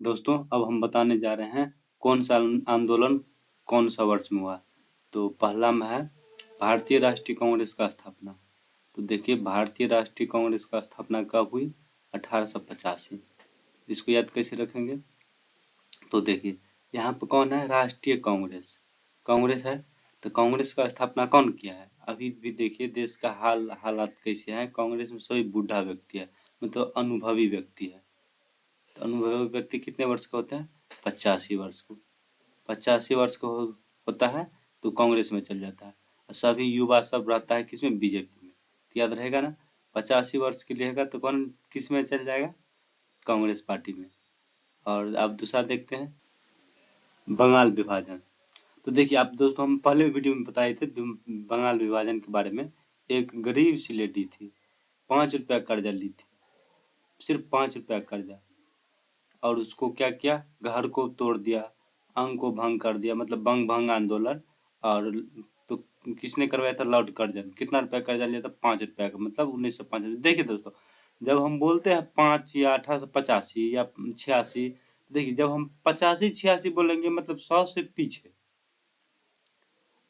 दोस्तों अब हम बताने जा रहे हैं कौन सा आंदोलन कौन सा वर्ष में हुआ। तो पहला में है भारतीय राष्ट्रीय कांग्रेस का स्थापना। तो देखिए भारतीय राष्ट्रीय कांग्रेस का स्थापना कब हुई? 1885। इसको याद कैसे रखेंगे? तो देखिए यहाँ पे कौन है? राष्ट्रीय कांग्रेस। कांग्रेस है तो कांग्रेस का स्थापना कौन किया है? अभी भी देखिए देश का हालात कैसे हैं। कांग्रेस में सभी बूढ़ा व्यक्ति है, मतलब अनुभवी व्यक्ति है। तो अनुभवी व्यक्ति कितने वर्ष का होता है? 85 वर्ष को। 85 वर्ष का होता है तो कांग्रेस में चल जाता है। और सभी युवा सब रहता है किसमें? बीजेपी में। तो याद रहेगा ना, 85 वर्ष के लिए रहेगा तो कौन किस में चल जाएगा? कांग्रेस पार्टी में। और अब दूसरा देखते हैं बंगाल विभाजन। तो देखिए आप दोस्तों, हम पहले वीडियो में बताए थे बंगाल विभाजन के बारे में। एक गरीब सी लेडी थी, 5 रुपया कर्जा ली थी, सिर्फ 5 रुपया कर्जा। और उसको क्या किया? घर को तोड़ दिया, अंग को भंग कर दिया, मतलब बंग भंग आंदोलन। और तो किसने करवाया था? Lord Curzon. कितना रुपया कर्जा लिया था? 5 रुपया का, मतलब 1905। देखिए दोस्तों, जब हम बोलते हैं 5 या 1885 या 86, देखिए जब हम 85 86 बोलेंगे मतलब 100 से पीछे,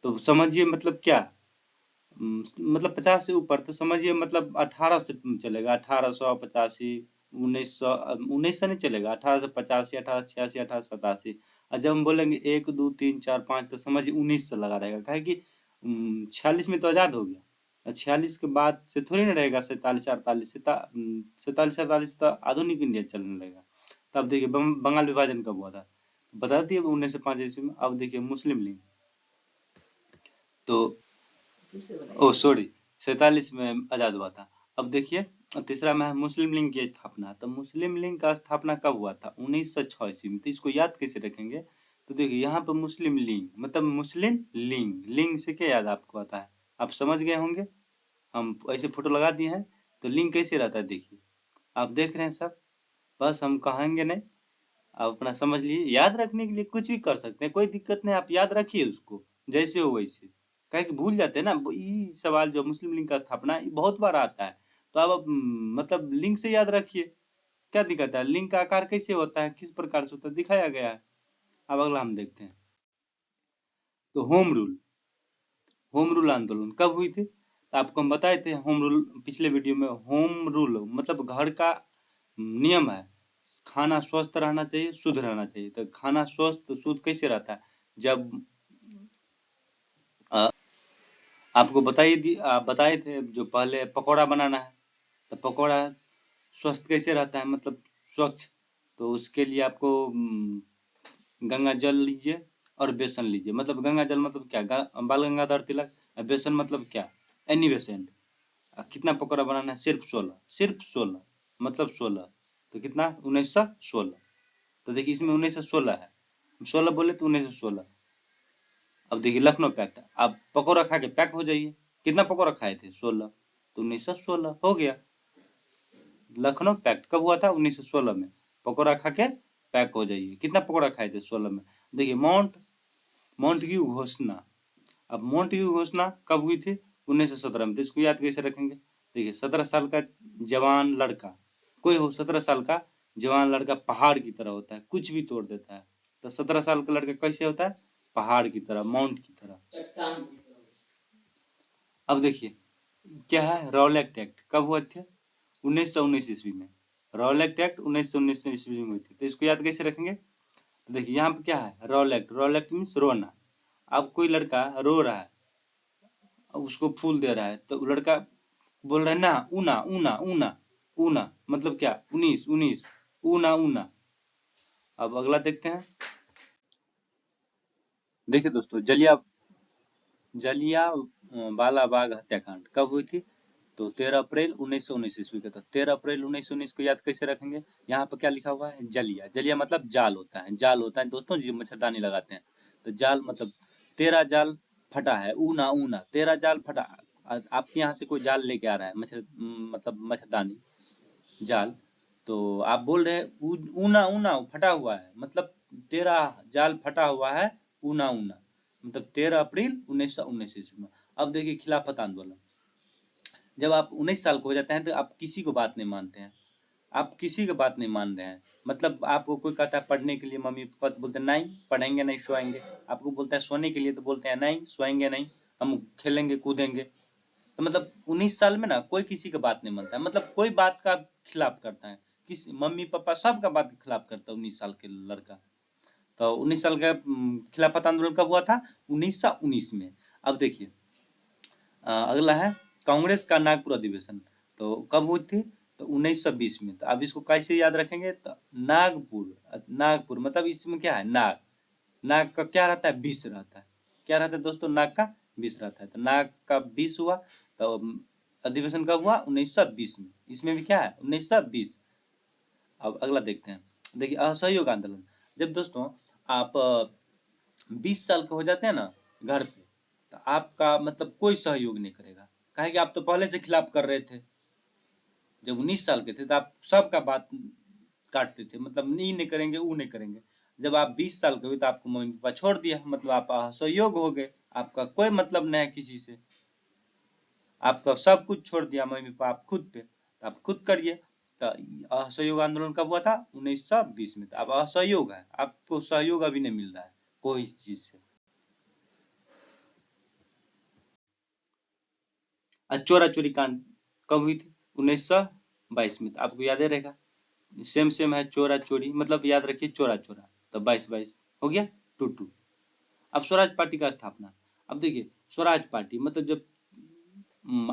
तो समझिए मतलब क्या। मतलब 50 से ऊपर तो समझिए मतलब 18 से चलेगा। 1885, 1900, 1900 नहीं चलेगा। 1885, 1886, 1887। और जब हम बोलेंगे 1 2 3 4 5 तो समझिए 19 से लगा रहेगा। काहे कि 46 में तो आजाद हो गया, और 46 के बाद से थोड़ी ना रहेगा 47 48 से 47 48 तो आधुनिक इंडिया चलने लगेगा। तब देखिए बंगाल विभाजन कब हुआ था? बता दिए 1905 ईस्वी में। अब देखिए मुस्लिम लीग। तो ओ सॉरी, 47 में आजाद हुआ था। अब देखिए तीसरा में है मुस्लिम लीग की स्थापना। तो मुस्लिम लीग का स्थापना कब हुआ था? 1906 ईस्वी में। तो इसको याद कैसे रखेंगे? तो देखिए यहाँ पे मुस्लिम लीग मतलब मुस्लिम लीग, लिंग से क्या याद आपको आता है? आप समझ गए होंगे। हम ऐसे फोटो लगा दिए हैं। तो लिंग कैसे रहता है देखिए, आप देख रहे हैं सब। बस हम कहेंगे नहीं, आप अपना समझ लीजिए। याद रखने के लिए कुछ भी कर सकते हैं, कोई दिक्कत नहीं। आप याद रखिए उसको जैसे हो वैसे। काहे कि भूल जाते हैं ना, ये सवाल जो मुस्लिम लीग का स्थापना ये बहुत बार आता है। तो आप मतलब लिंक से याद रखिए, क्या दिक्कत है? लिंक का आकार कैसे होता है, किस प्रकार से होता है, दिखाया गया है। अब अगला हम देखते हैं। तो होम रूल आंदोलन कब हुई थी? तो आपको हम बताए थे होम रूल पिछले वीडियो में। होम रूल मतलब घर का नियम है, खाना स्वस्थ रहना चाहिए, शुद्ध रहना चाहिए। तो खाना स्वस्थ शुद्ध कैसे रहता है? जब अ, आपको आप बताए थे जो पहले पकौड़ा बनाना है, तो पकौड़ा स्वस्थ कैसे रहता है, मतलब स्वच्छ। तो उसके लिए आपको गंगा जल लीजिए और बेसन लीजिए। मतलब गंगा जल मतलब क्या? बाल गंगाधर तिलक। और बेसन मतलब क्या? Annie Besant. कितना पकौड़ा बनाना है? सिर्फ 16, सिर्फ 16, मतलब 16। तो कितना? 1916। तो देखिए इसमें 1916 है, 16 बोले तो 1916। अब देखिए लखनऊ पैक्ट, आप पकौड़ा खा के पैक हो जाइए। कितना पकौड़ा खाए थे? 16। तो 1916 हो गया। लखनऊ पैक्ट कब हुआ था? 1916 में। पकौड़ा खा के पैक हो जाइए। कितना पकौड़ा खाए थे? 16 में। देखिए माउंट की घोषणा। अब माउंट की घोषणा कब हुई थी? 1917 में। तो इसको याद कैसे रखेंगे? देखिए 17 साल का जवान लड़का, कोई हो 17 साल का जवान लड़का पहाड़ की तरह होता है, कुछ भी तोड़ देता है। तो 17 साल का लड़का कैसे होता है? पहाड़ की तरह, माउंट की तरह। अब देखिए क्या है? रॉलेट एक्ट कब हुआ था? 1919 ईस्वी में। रॉलेट एक्ट 1919 ईस्वी में हुई थी। तो इसको याद कैसे रखेंगे? तो देखिए यहाँ पे क्या है? रॉलेट मीन्स रोना। अब कोई लड़का रो रहा है, अब उसको फूल दे रहा है, तो लड़का बोल रहा है ना, ऊना ऊना ऊना। ऊना मतलब क्या? 19 19, ऊना ऊना। अब अगला देखते हैं। देखिए दोस्तों जलिया वाला बाग हत्याकांड कब हुई थी? तो 13 अप्रैल 1919 ईस्वी का था। 13 अप्रैल 1919 को याद कैसे रखेंगे? यहाँ पर क्या लिखा हुआ है? जलिया। जलिया मतलब जाल होता है, जाल होता है दोस्तों जो मच्छरदानी लगाते हैं। तो जाल मतलब 13 जाल फटा है, ऊना ऊना 13 जाल फटा। आपके यहाँ से कोई जाल लेके आ रहा है, मतलब मच्छरदानी जाल। तो आप बोल रहे हैं ऊना ऊना फटा हुआ है, मतलब 13 जाल फटा हुआ है, ऊना ऊना। मतलब 13 अप्रैल 1919 ईस्वी में। अब देखिए खिलाफत आंदोलन। जब आप 19 साल के हो जाते हैं तो आप किसी को बात नहीं मानते हैं। आप किसी की बात नहीं मान रहे हैं। मतलब आपको कोई कहता है पढ़ने के लिए, मम्मी पापा तो बोलते हैं नहीं पढ़ेंगे नहीं सोएंगे। आपको बोलता है सोने के लिए तो बोलते हैं नहीं सोएंगे नहीं, हम खेलेंगे कूदेंगे। तो मतलब 19 साल में ना कोई किसी की बात नहीं मानता है, मतलब कोई बात का खिलाफ करता है, किसी मम्मी पापा सबका बात के खिलाफ करता है 19 साल के लड़का। तो 19 साल का खिलाफत आंदोलन कब हुआ था? 1919 में। अब देखिए अगला है कांग्रेस का नागपुर अधिवेशन। तो कब हुई थी? तो 1920 में। तो अब इसको कैसे याद रखेंगे? तो नागपुर, नागपुर मतलब इसमें क्या है? नाग, नाग का क्या रहता है? विष रहता है। क्या रहता है दोस्तों? नाग का विष रहता है। तो नाग का विष हुआ। तो अधिवेशन कब हुआ? 1920 में। इसमें भी क्या है? 1920। अब अगला देखते हैं। देखिए असहयोग आंदोलन। जब दोस्तों आप 20 साल के हो जाते हैं ना घर पे, तो आपका मतलब कोई सहयोग नहीं करेगा, काहे कि आप तो पहले से खिलाफ कर रहे थे। जब 19 साल के थे तो आप सबका बात काटते थे, मतलब ये नहीं करेंगे वो नहीं करेंगे। जब आप 20 साल के हुए तो आपको मम्मी पापा छोड़ दिया, मतलब आप असहयोग हो गए, आपका कोई मतलब नहीं है किसी से, आपका सब कुछ छोड़ दिया मम्मी पापा, आप खुद पे, तो आप खुद करिए। तो असहयोग आंदोलन कब हुआ था? 1920 में। तो अब असहयोग है, आपको सहयोग अभी नहीं मिल रहा है कोई चीज से। चोरा चोरी कांड कब हुई थी? 1922 में। तो आपको याद ही रहेगा, सेम सेम है चोरा चोरी, मतलब याद रखिए चोरा चोरा। तो 22 22 हो गया, 2 2। अब स्वराज पार्टी का स्थापना। अब देखिए स्वराज पार्टी मतलब जब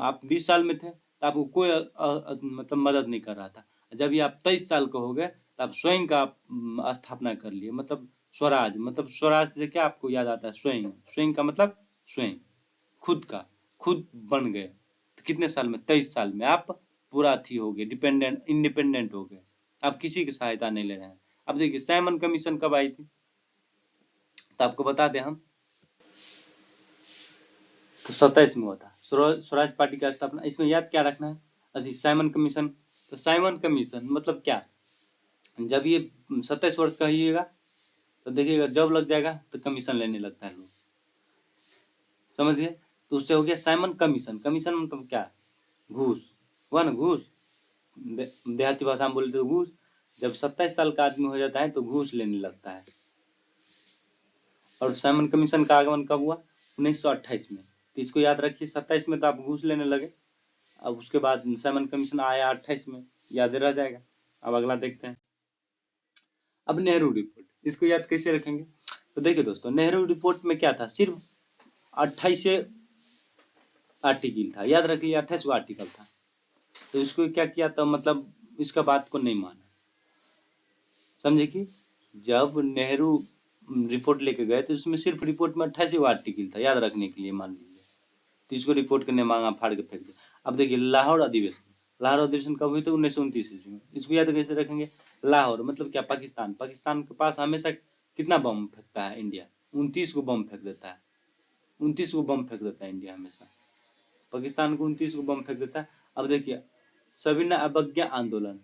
आप 20 साल में थे तो आपको कोई मतलब मदद नहीं कर रहा था। जब ये आप 23 साल के हो गए तो आप स्वयं का स्थापना कर लिए, मतलब स्वराज, मतलब स्वराज से क्या आपको याद आता है? स्वयं, स्वयं का मतलब स्वयं, खुद का, खुद बन गए। तो कितने साल में? 23 साल में आप पूरा थी हो गए, डिपेंडेंट इंडिपेंडेंट हो गए, आप किसी की सहायता नहीं ले रहे हैं। अब देखिए साइमन कमीशन कब आई थी? तो आपको बता दें हम, तो 27 में हुआ था स्वराज पार्टी का स्थापना। इसमें याद क्या रखना है? अभी साइमन कमीशन। तो साइमन कमीशन मतलब क्या? जब ये 27 वर्ष का होइएगा तो देखिएगा जब लग जाएगा तो कमीशन लेने लगता है लोग, समझ गए? तो उससे हो गया साइमन कमीशन। कमीशन मतलब क्या? घूस हुआ ना, घूस। देहाती भाषा में बोलते तो घूस। जब 27 साल का आदमी हो जाता है तो घूस लेने लगता है। और साइमन कमीशन का आगमन कब हुआ? 1928 में। तो इसको याद रखिए, 27 में तो आप घूस लेने लगे, अब उसके बाद साइमन कमीशन आया 28 में, याद रह जाएगा। अब अगला देखते हैं। अब नेहरू रिपोर्ट, इसको याद कैसे रखेंगे? तो देखिए दोस्तों नेहरू रिपोर्ट में क्या था? सिर्फ 28 आर्टिकल था, याद रखिए 28 आर्टिकल था। तो इसको क्या किया? तो मतलब इसका बात को नहीं माना, समझे? कि जब नेहरू रिपोर्ट लेके गए तो उसमें सिर्फ रिपोर्ट में 28 आर्टिकल था, याद रखने के लिए मान लीजिए। तो इसको रिपोर्ट करने मांगा, फाड़ के फेंक दिया। अब देखिए लाहौर अधिवेशन। लाहौर अधिवेशन कब हुई थी? 1929 ईस्वी में। इसको याद कैसे रखेंगे? लाहौर मतलब क्या? पाकिस्तान। पाकिस्तान के पास हमेशा कितना बम फेंकता है इंडिया? 29 को बम फेंक देता है। 29 को बम फेंक देता है इंडिया हमेशा, पाकिस्तान को 29 को बम फेंक देता है। अब देखिए सविनय अवज्ञा आंदोलन,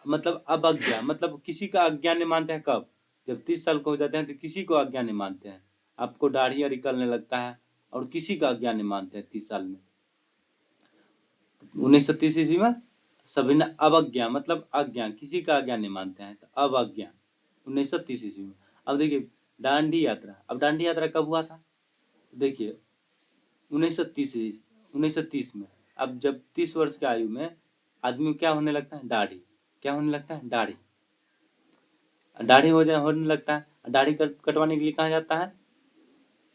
मतलब अवज्ञा मतलब किसी का आज्ञा नहीं मानते हैं। कब? जब 30 साल को हो जाते हैं तो किसी को आज्ञा नहीं मानते हैं, आपको दाढ़ियां निकलने लगता है और किसी का आज्ञा नहीं मानते हैं 30 साल में। 1930 ईस्वी में सविनय अवज्ञा मतलब आज्ञा, किसी का आज्ञा नहीं मानते हैं, तो अवज्ञा 1930 ईस्वी में। अब देखिए दांडी यात्रा। अब दांडी यात्रा कब हुआ था? देखिए 1930 1930 में। अब जब 30 वर्ष की आयु में आदमी को क्या होने लगता है? दाढ़ी। क्या होने लगता है? दाढ़ी। दाढ़ी हो जाए होने लगता है। दाढ़ी कटवाने के लिए कहाँ जाता है?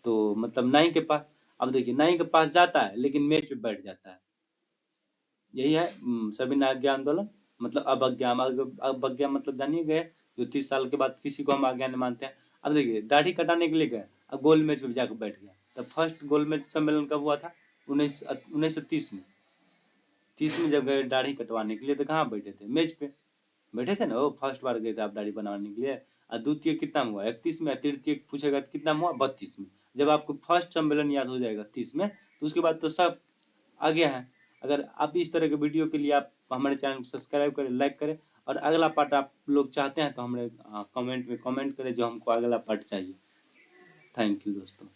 तो मतलब नाई के पास। अब देखिए नाई के पास जाता है लेकिन मेज पे बैठ जाता है। यही है सविनय अवज्ञा आंदोलन, मतलब अवज्ञा। अवज्ञा मतलब जानिए गए जो 30 साल के बाद किसी को हम आज्ञा नहीं मानते हैं। अब देखिए दाढ़ी कटाने के लिए गए, अब गोल मेज पे जाकर बैठ गया। तो फर्स्ट गोल मेज सम्मेलन कब हुआ था? 1930 में। 30 में जब गए दाढ़ी कटवाने के लिए तो कहाँ बैठे थे? मेज पे बैठे थे ना, वो फर्स्ट बार गए थे आप दाढ़ी बनवाने के लिए। और द्वितीय कितना में हुआ? 31 में। तृतीय पूछेगा तो कितना में हुआ? 32 में। जब आपको फर्स्ट सम्मेलन याद हो जाएगा 30 में, तो उसके बाद तो सब आगे है। अगर आप इस तरह के वीडियो के लिए आप हमारे चैनल को सब्सक्राइब करें, लाइक करें, और अगला पार्ट आप लोग चाहते हैं तो हमारे कमेंट में कमेंट करें जो हमको अगला पार्ट चाहिए। थैंक यू दोस्तों।